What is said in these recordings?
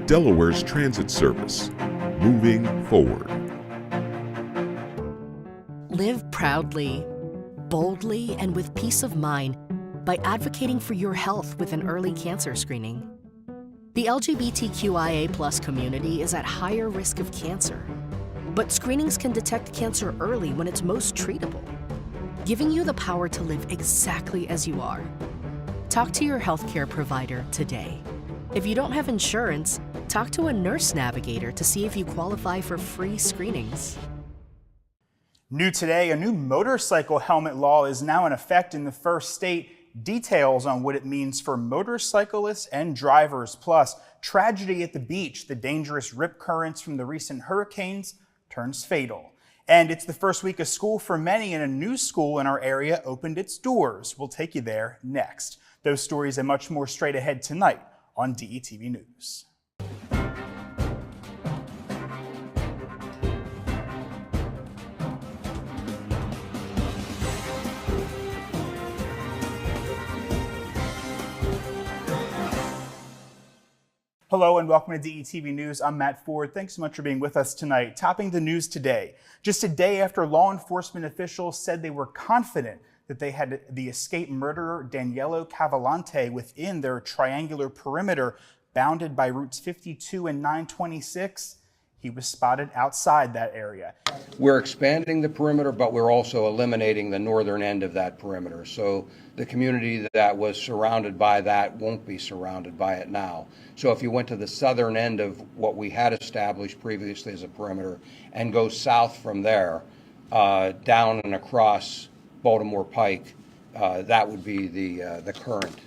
Delaware's transit service, moving forward. Live proudly, boldly, and with peace of mind by advocating for your health with an early cancer screening. The LGBTQIA+ community is at higher risk of cancer, but screenings can detect cancer early when it's most treatable, giving you the power to live exactly as you are. Talk to your healthcare provider today. If you don't have insurance, talk to a nurse navigator to see if you qualify for free screenings. New today, a new motorcycle helmet law is now in effect in the first state. Details on what it means for motorcyclists and drivers, plus tragedy at the beach. The dangerous rip currents from the recent hurricanes turns fatal. And it's the first week of school for many, and a new school in our area opened its doors. We'll take you there next. Those stories and much more straight ahead tonight on DETV News. Hello and welcome to DETV News. I'm Matt Ford. Thanks so much for being with us tonight. Topping the news today, just a day after law enforcement officials said they were confident that they had the escaped murderer Daniello Cavallante within their triangular perimeter bounded by routes 52 and 926, he was spotted outside that area. We're expanding the perimeter, but we're also eliminating the northern end of that perimeter. So the community that was surrounded by that won't be surrounded by it now. So if you went to the southern end of what we had established previously as a perimeter and go south from there, down and across Baltimore Pike, that would be the current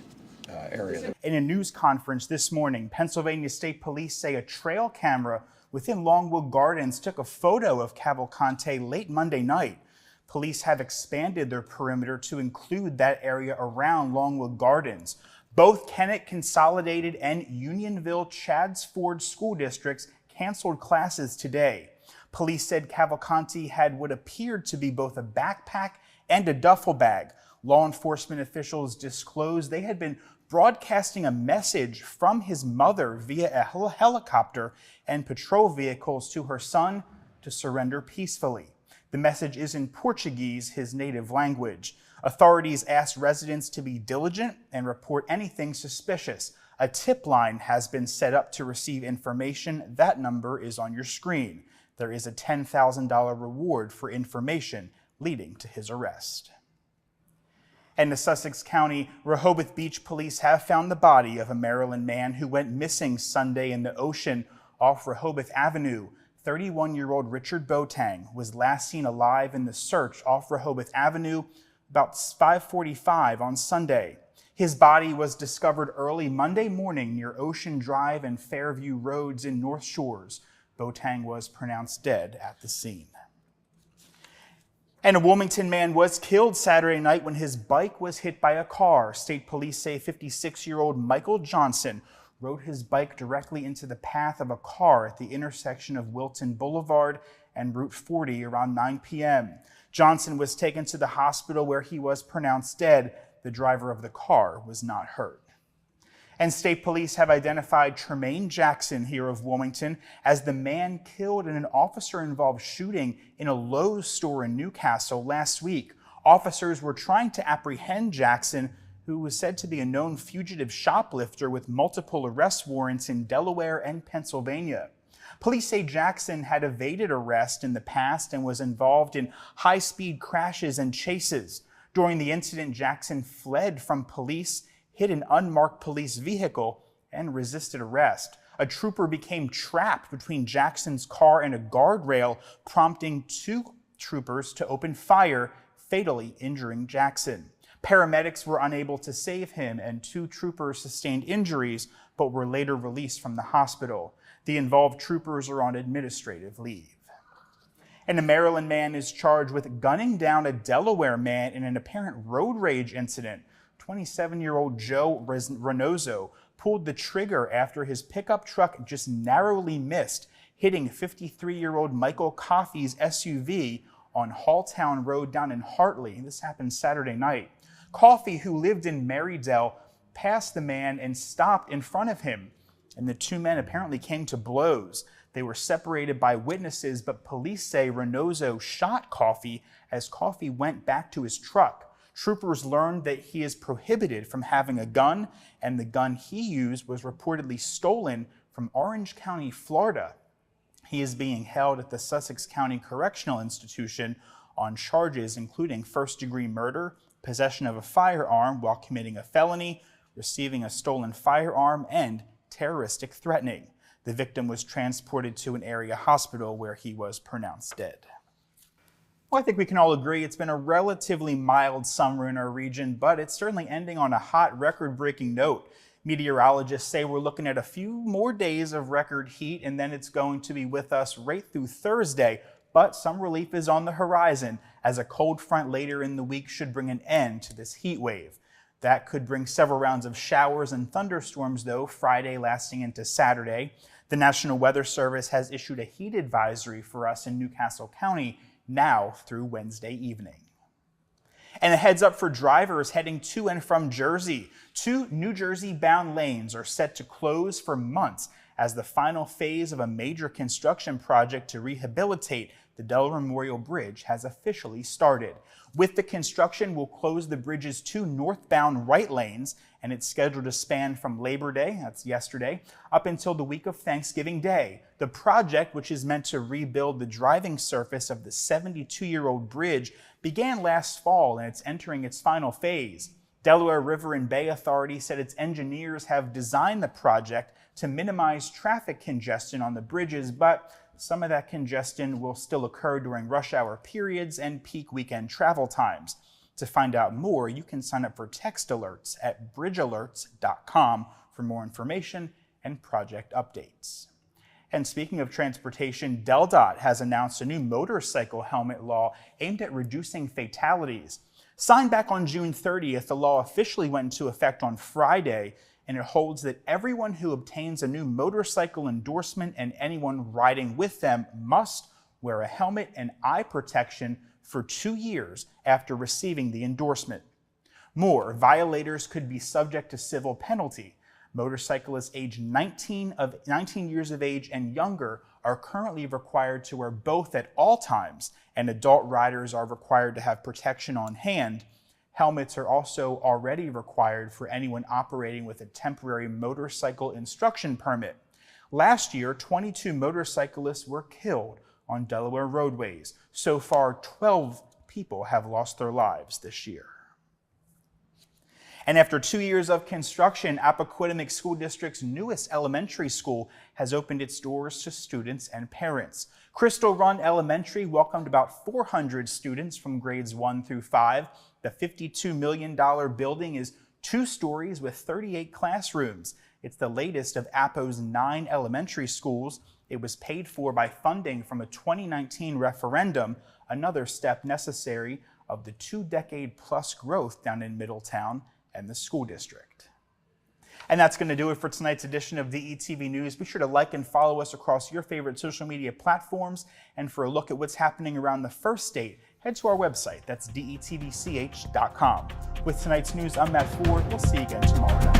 area. In a news conference this morning, Pennsylvania State Police say a trail camera within Longwood Gardens took a photo of Cavalcante late Monday night. Police have expanded their perimeter to include that area around Longwood Gardens. Both Kennett Consolidated and Unionville Chadds Ford school districts canceled classes today. Police said Cavalcante had what appeared to be both a backpack and a duffel bag. Law enforcement officials disclosed they had been broadcasting a message from his mother via a helicopter and patrol vehicles to her son to surrender peacefully. The message is in Portuguese, his native language. Authorities asked residents to be diligent and report anything suspicious. A tip line has been set up to receive information. That number is on your screen. There is a $10,000 reward for information leading to his arrest. And the Sussex County Rehoboth Beach Police have found the body of a Maryland man who went missing Sunday in the ocean off Rehoboth Avenue. 31-year-old Richard Boateng was last seen alive in the search off Rehoboth Avenue about 5:45 on Sunday. His body was discovered early Monday morning near Ocean Drive and Fairview Roads in North Shores. Boateng was pronounced dead at the scene. And a Wilmington man was killed Saturday night when his bike was hit by a car. State police say 56-year-old Michael Johnson rode his bike directly into the path of a car at the intersection of Wilton Boulevard and Route 40 around 9 p.m. Johnson was taken to the hospital where he was pronounced dead. The driver of the car was not hurt. And state police have identified Tremaine Jackson here of Wilmington as the man killed in an officer-involved shooting in a Lowe's store in Newcastle last week. Officers were trying to apprehend Jackson, who was said to be a known fugitive shoplifter with multiple arrest warrants in Delaware and Pennsylvania. Police say Jackson had evaded arrest in the past and was involved in high-speed crashes and chases. During the incident, Jackson fled from police, hit an unmarked police vehicle, and resisted arrest. A trooper became trapped between Jackson's car and a guardrail, prompting two troopers to open fire, fatally injuring Jackson. Paramedics were unable to save him, and two troopers sustained injuries, but were later released from the hospital. The involved troopers are on administrative leave. And a Maryland man is charged with gunning down a Delaware man in an apparent road rage incident. 27-year-old Joe Reynoso pulled the trigger after his pickup truck just narrowly missed, hitting 53-year-old Michael Coffey's SUV on Halltown Road down in Hartley. This happened Saturday night. Coffey, who lived in Marydale, passed the man and stopped in front of him. and the two men apparently came to blows. They were separated by witnesses, but police say Reynoso shot Coffey as Coffey went back to his truck. Troopers learned that he is prohibited from having a gun, and the gun he used was reportedly stolen from Orange County, Florida. He is being held at the Sussex County Correctional Institution on charges including first-degree murder, possession of a firearm while committing a felony, receiving a stolen firearm, and terroristic threatening. The victim was transported to an area hospital where he was pronounced dead. Well, I think we can all agree it's been a relatively mild summer in our region, but it's certainly ending on a hot, record-breaking note. Meteorologists say we're looking at a few more days of record heat, and then it's going to be with us right through Thursday. But some relief is on the horizon, as a cold front later in the week should bring an end to this heat wave. That could bring several rounds of showers and thunderstorms, though, Friday lasting into Saturday. The National Weather Service has issued a heat advisory for us in Newcastle County now through Wednesday evening. And a heads up for drivers heading to and from Jersey. 2 New Jersey-bound lanes are set to close for months as the final phase of a major construction project to rehabilitate the Delaware Memorial Bridge has officially started. With the construction, we'll close the bridge's 2 northbound right lanes, and it's scheduled to span from Labor Day, that's yesterday, up until the week of Thanksgiving Day. The project, which is meant to rebuild the driving surface of the 72-year-old bridge, began last fall, and it's entering its final phase. Delaware River and Bay Authority said its engineers have designed the project to minimize traffic congestion on the bridges, but some of that congestion will still occur during rush hour periods and peak weekend travel times. To find out more, you can sign up for text alerts at bridgealerts.com for more information and project updates. And speaking of transportation, DelDOT has announced a new motorcycle helmet law aimed at reducing fatalities. Signed back on June 30th, the law officially went into effect on Friday, and it holds that everyone who obtains a new motorcycle endorsement and anyone riding with them must wear a helmet and eye protection for 2 years after receiving the endorsement. More, violators could be subject to civil penalty. Motorcyclists aged 19 years of age and younger are currently required to wear both at all times, and adult riders are required to have protection on hand. Helmets are also already required for anyone operating with a temporary motorcycle instruction permit. Last year, 22 motorcyclists were killed on Delaware roadways. So far, 12 people have lost their lives this year. And after 2 years of construction, Appoquinimink School District's newest elementary school has opened its doors to students and parents. Crystal Run Elementary welcomed about 400 students from grades 1 through 5. The $52 million building is 2 stories with 38 classrooms. It's the latest of Appo's 9 elementary schools. It was paid for by funding from a 2019 referendum, another step necessary of the 2-decade-plus growth down in Middletown and the school district. And that's going to do it for tonight's edition of DETV News. Be sure to like and follow us across your favorite social media platforms. And for a look at what's happening around the first state, head to our website. That's detvch.com. With tonight's news, I'm Matt Ford. We'll see you again tomorrow night.